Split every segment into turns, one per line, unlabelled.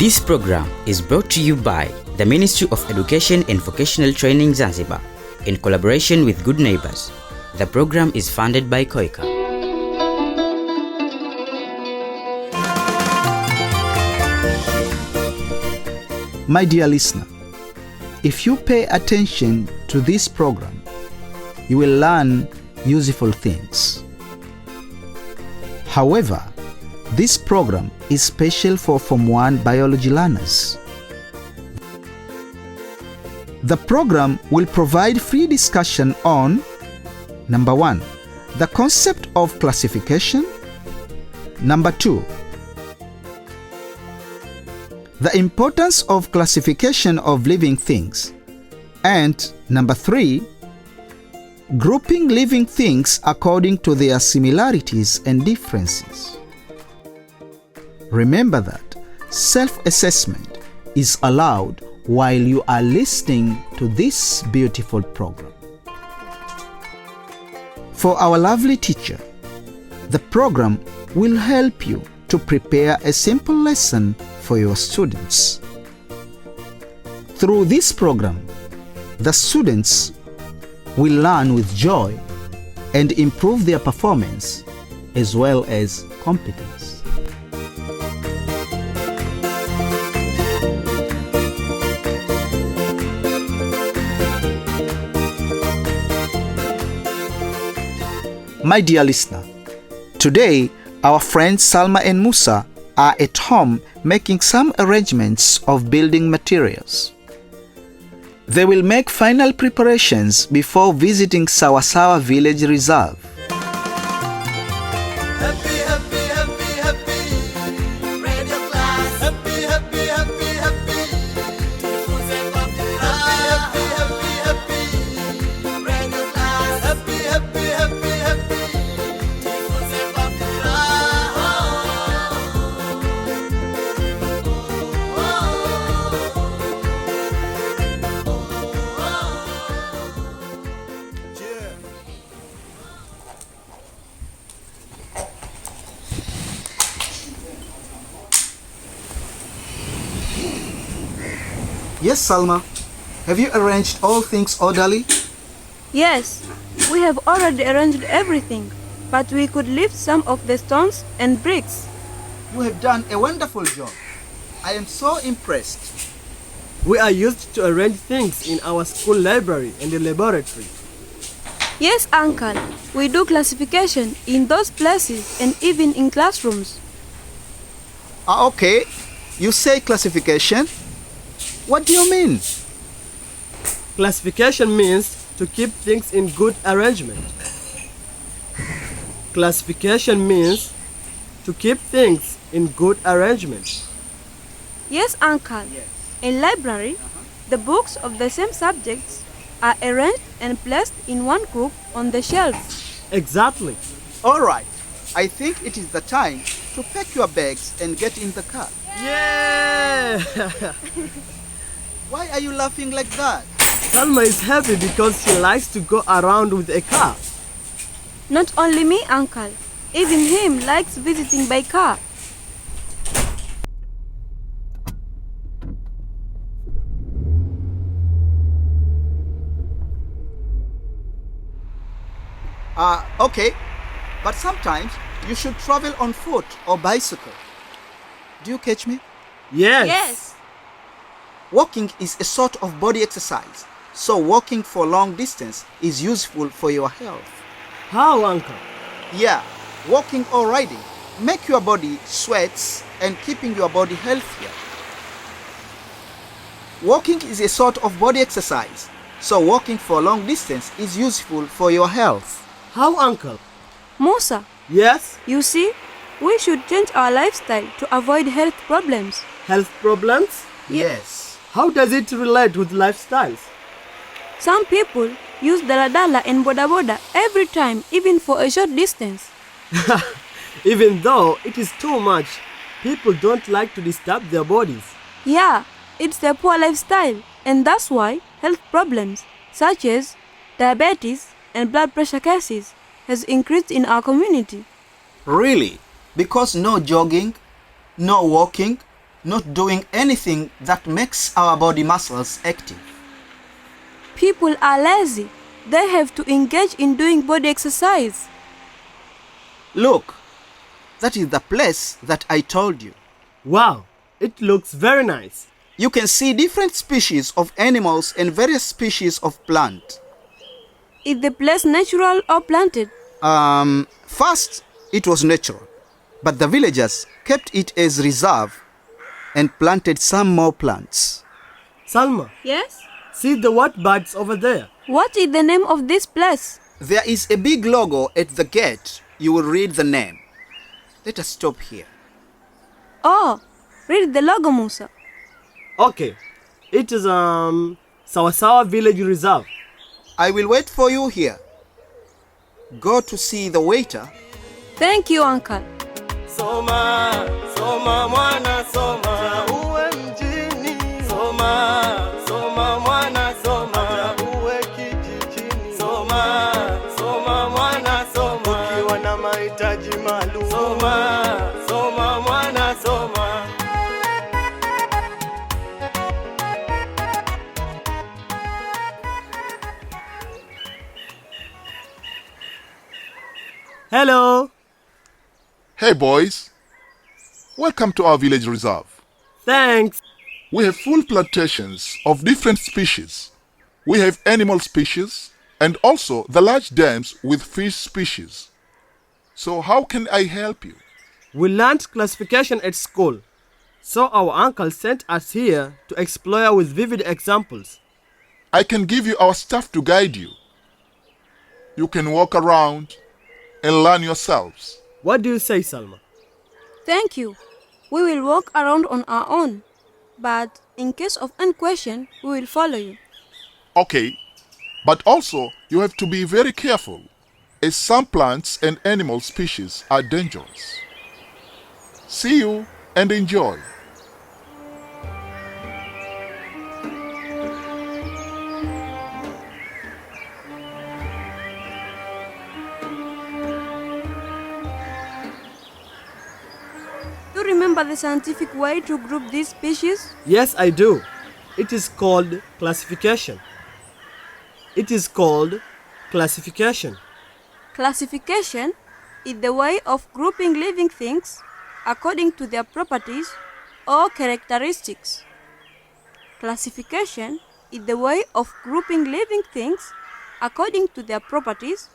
This program is brought to you by the Ministry of Education and Vocational Training Zanzibar in collaboration with Good Neighbors. The program is funded by COICA.
My dear listener, if you pay attention to this program, you will learn useful things. However, this program is special for Form 1 biology learners. The program will provide free discussion on number 1, the concept of classification, number 2, the importance of classification of living things, and number 3, grouping living things according to their similarities and differences. Remember that self-assessment is allowed while you are listening to this beautiful program. For our lovely teacher, the program will help you to prepare a simple lesson for your students. Through this program, the students will learn with joy and improve their performance as well as competence. My dear listener, today our friends Salma and Musa are at home making some arrangements of building materials. They will make final preparations before visiting Sawasawa Village Reserve.
Happy, happy, happy, happy, radio class. Happy, happy, happy, happy, happy, happy, happy, radio class. Happy, happy, happy, happy,
Yes, Salma. Have you arranged all things orderly?
Yes, we have already arranged everything, but we could lift some of the stones and bricks.
You have done a wonderful job. I am so impressed.
We are used to arrange things in our school library and the laboratory.
Yes, Uncle, we do classification in those places and even in classrooms.
Okay. You say classification? What do you mean?
Classification means to keep things in good arrangement. Classification means to keep things in good arrangement.
Yes, Uncle.
Yes.
In library, the books of the same subjects are arranged and placed in one group on the shelves.
Exactly.
All right. I think it is the time to pack your bags and get in the car.
Yeah!
Why are you laughing like that?
Salma is happy because she likes to go around with a car.
Not only me, Uncle. Even him likes visiting by car.
Okay. But sometimes you should travel on foot or bicycle. Do you catch me?
Yes.
Yes.
Walking is a sort of body exercise, so walking for long distance is useful for your health.
How, Uncle?
Yeah, walking or riding make your body sweats and keeping your body healthier. Walking is a sort of body exercise, so walking for long distance is useful for your health.
How, Uncle?
Musa,
Yes?
you see, we should change our lifestyle to avoid health problems.
Health problems?
Yes.
How does it relate with lifestyles?
Some people use daladala and boda boda every time, even for a short distance.
Even though it is too much, people don't like to disturb their bodies.
Yeah, it's a poor lifestyle, and that's why health problems such as diabetes and blood pressure cases has increased in our community.
Really? Because no jogging, no walking, not doing anything that makes our body muscles active.
People are lazy. They have to engage in doing body exercise.
Look, that is the place that I told you.
Wow, it looks very nice.
You can see different species of animals and various species of plant.
Is the place natural or planted?
First, it was natural, but the villagers kept it as reserve and planted some more plants.
Salma,
Yes?
see the what birds over there?
What is the name of this place?
There is a big logo at the gate. You will read the name. Let us stop here.
Oh, read the logo, Musa.
Okay, it is Sawasawa Village Reserve.
I will wait for you here. Go to see the waiter.
Thank you, uncle.
Soma, soma mwana soma, uwe mjini. Soma, soma mwana soma, uwe kijijini. Soma, soma mwana soma, ukiwa na mahitaji maalum. Soma, soma mwana soma.
Hello.
Hey boys, welcome to our village reserve.
Thanks.
We have full plantations of different species. We have animal species and also the large dams with fish species. So how can I help you?
We learned classification at school, so our uncle sent us here to explore with vivid examples.
I can give you our staff to guide you. You can walk around and learn yourselves.
What do you say, Salma?
Thank you. We will walk around on our own. But in case of any question, we will follow you.
Okay, but also you have to be very careful, as some plants and animal species are dangerous. See you and enjoy.
Do you remember the scientific way to group these species?
Yes, I do. It is called classification. It is called classification.
Classification is the way of grouping living things according to their properties or characteristics. Classification is the way of grouping living things according to their properties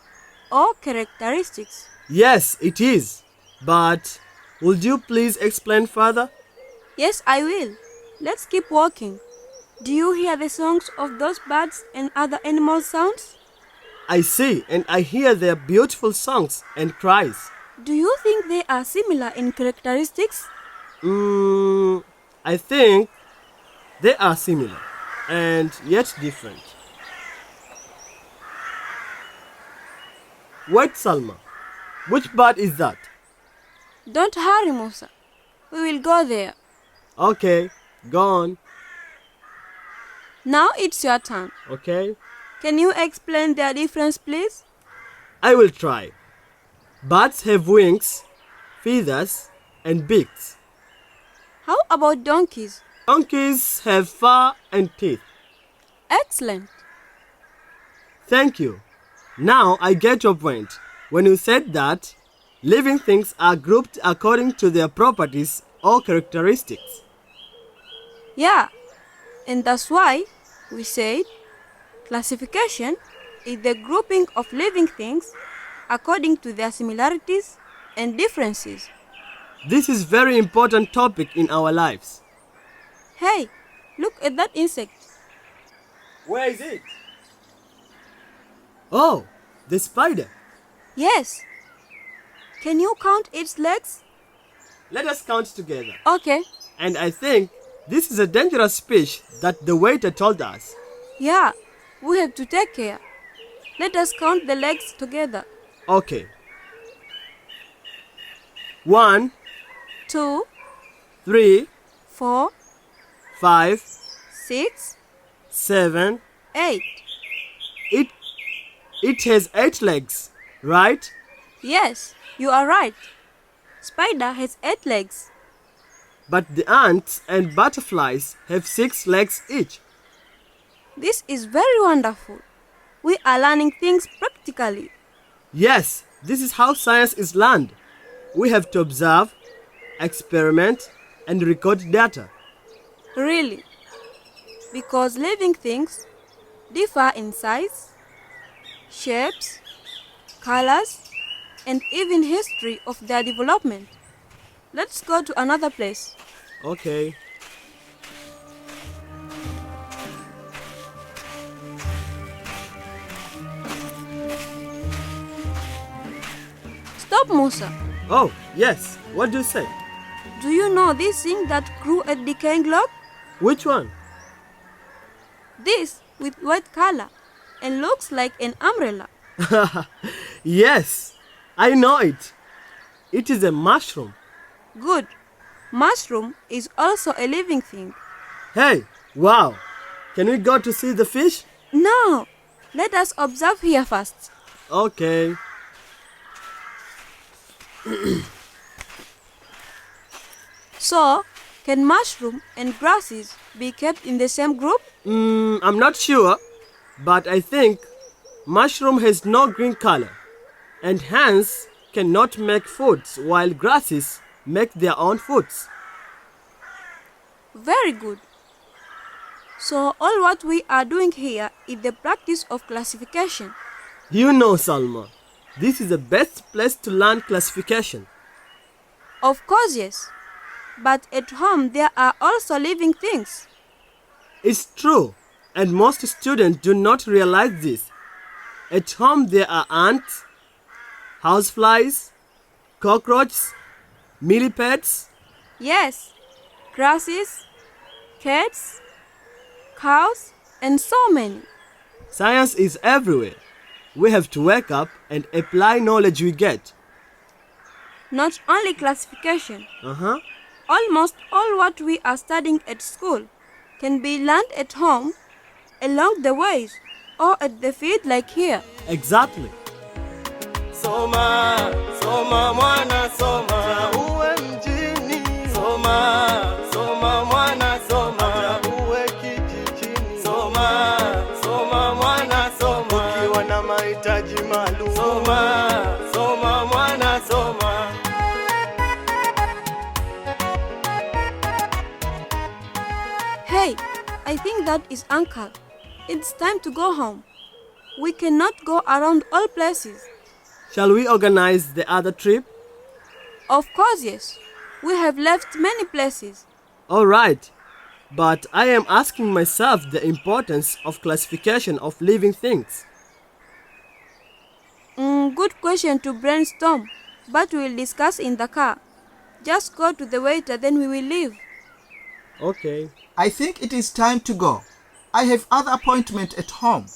or characteristics.
Yes, it is. But would you please explain further?
Yes, I will. Let's keep walking. Do you hear the songs of those birds and other animal sounds?
I see and I hear their beautiful songs and cries.
Do you think they are similar in characteristics?
I think they are similar and yet different. Wait, Salma. Which bird is that?
Don't hurry, Musa. We will go there.
Okay, go on.
Now it's your turn.
Okay,
Can you explain their difference, please?
I will try. Birds have wings, feathers, and beaks.
How about donkeys?
Donkeys have fur and teeth.
Excellent.
Thank you. Now I get your point when you said that living things are grouped according to their properties or characteristics.
Yeah, and that's why we said classification is the grouping of living things according to their similarities and differences.
This is very important topic in our lives.
Hey, look at that insect.
Where is it? Oh, the spider.
Yes. Can you count its legs?
Let us count together.
Okay.
And I think this is a dangerous fish that the waiter told us.
Yeah, we have to take care. Let us count the legs together.
Okay. 1,
2,
3,
4,
5,
6,
7.
8.
It has 8 legs, right?
Yes, you are right. Spider has 8 legs.
But the ants and butterflies have 6 legs each.
This is very wonderful. We are learning things practically.
Yes, this is how science is learned. We have to observe, experiment, and record data.
Really. Because living things differ in size, shapes, colors, and even history of their development. Let's go to another place.
Okay.
Stop, Musa.
Oh, yes. What do you say?
Do you know this thing that grew a decaying globe?
Which one?
This with white color and looks like an umbrella.
Yes, I know it. It is a mushroom.
Good. Mushroom is also a living thing.
Hey, wow. Can we go to see the fish?
No, let us observe here first.
Okay.
So, can mushroom and grasses be kept in the same group?
I'm not sure, but I think mushroom has no green color and hence cannot make foods while grasses make their own foods.
Very good. So, all what we are doing here is the practice of classification.
You know, Salma, this is the best place to learn classification.
Of course, yes. But at home there are also living things.
It's true, and most students do not realize this. At home there are ants, houseflies, cockroaches, millipedes.
Yes, grasses, cats, cows, and so many.
Science is everywhere. We have to wake up and apply knowledge we get.
Not only classification.
Uh-huh.
Almost all what we are studying at school can be learned at home, along the ways, or at the field like here.
Exactly.
Soma, soma mwana soma, uwe mjini. Soma, soma mwana soma, uwe kijijini. Soma, soma mwana soma, ukiwa na mahitaji maalum. Soma, soma mwana soma.
Hey, I think that is Uncle. It's time to go home. We cannot go around all places.
Shall we organize the other trip?
Of course, yes. We have left many places.
All right. But I am asking myself the importance of classification of living things.
Good question to brainstorm, but we'll discuss in the car. Just go to the waiter, then we will leave.
Okay.
I think it is time to go. I have other appointment at home.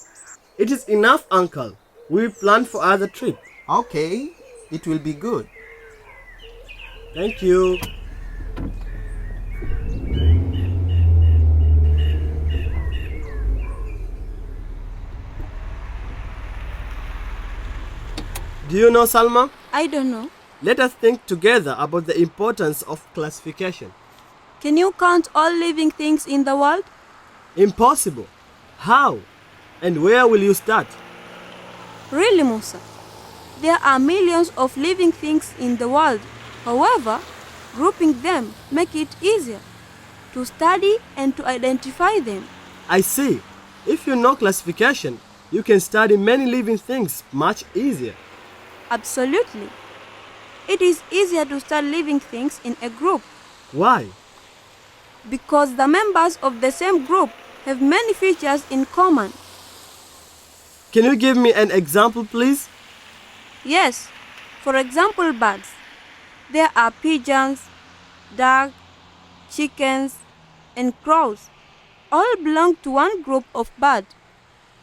It is enough, Uncle. We plan for other trip.
Okay, it will be good.
Thank you. Do you know, Salma?
I don't know.
Let us think together about the importance of classification.
Can you count all living things in the world?
Impossible. How? And where will you start?
Really, Musa? There are millions of living things in the world. However, grouping them make it easier to study and to identify them.
I see. If you know classification, you can study many living things much easier.
Absolutely. It is easier to study living things in a group
Why?
because the members of the same group have many features in common.
Can you give me an example, please?
Yes, for example, birds. There are pigeons, ducks, chickens, and crows. All belong to one group of birds.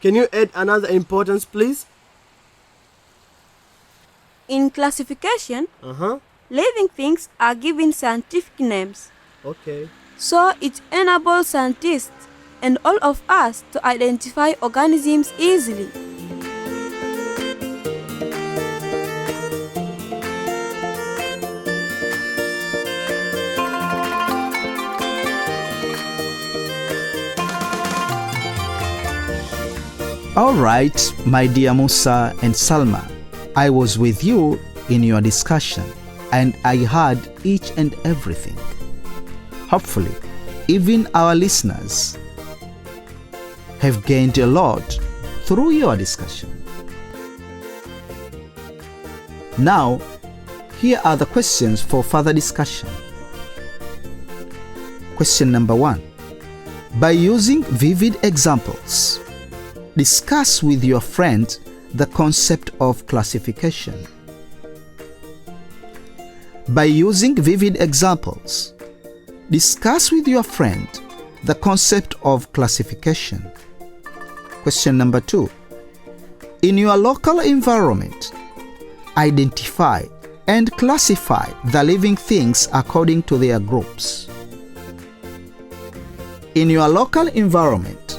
Can you add another importance, please?
In classification,
Uh-huh.
living things are given scientific names.
Okay.
So it enables scientists and all of us to identify organisms easily.
All right, my dear Musa and Salma, I was with you in your discussion and I heard each and everything. Hopefully, even our listeners have gained a lot through your discussion. Now, here are the questions for further discussion. Question number 1. By using vivid examples, discuss with your friend the concept of classification. By using vivid examples, discuss with your friend the concept of classification. Question number 2. In your local environment, identify and classify the living things according to their groups. In your local environment,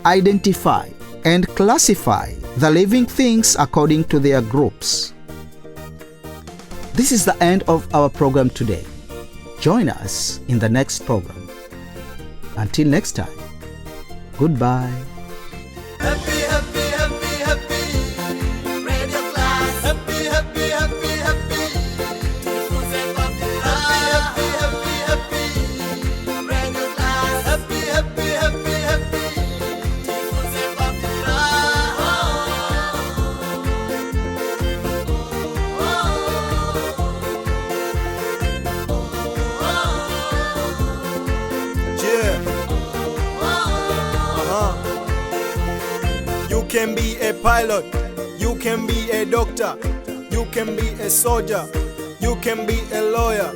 identify and classify the living things according to their groups. This is the end of our program today. Join us in the next program. Until next time, goodbye.
Happy, happy, happy, happy. Radio class. Happy, happy, happy, happy. Happy, happy, happy. Radio class. Happy, happy, happy, happy.
You can be a pilot, you can be a doctor, you can be a soldier, you can be a lawyer,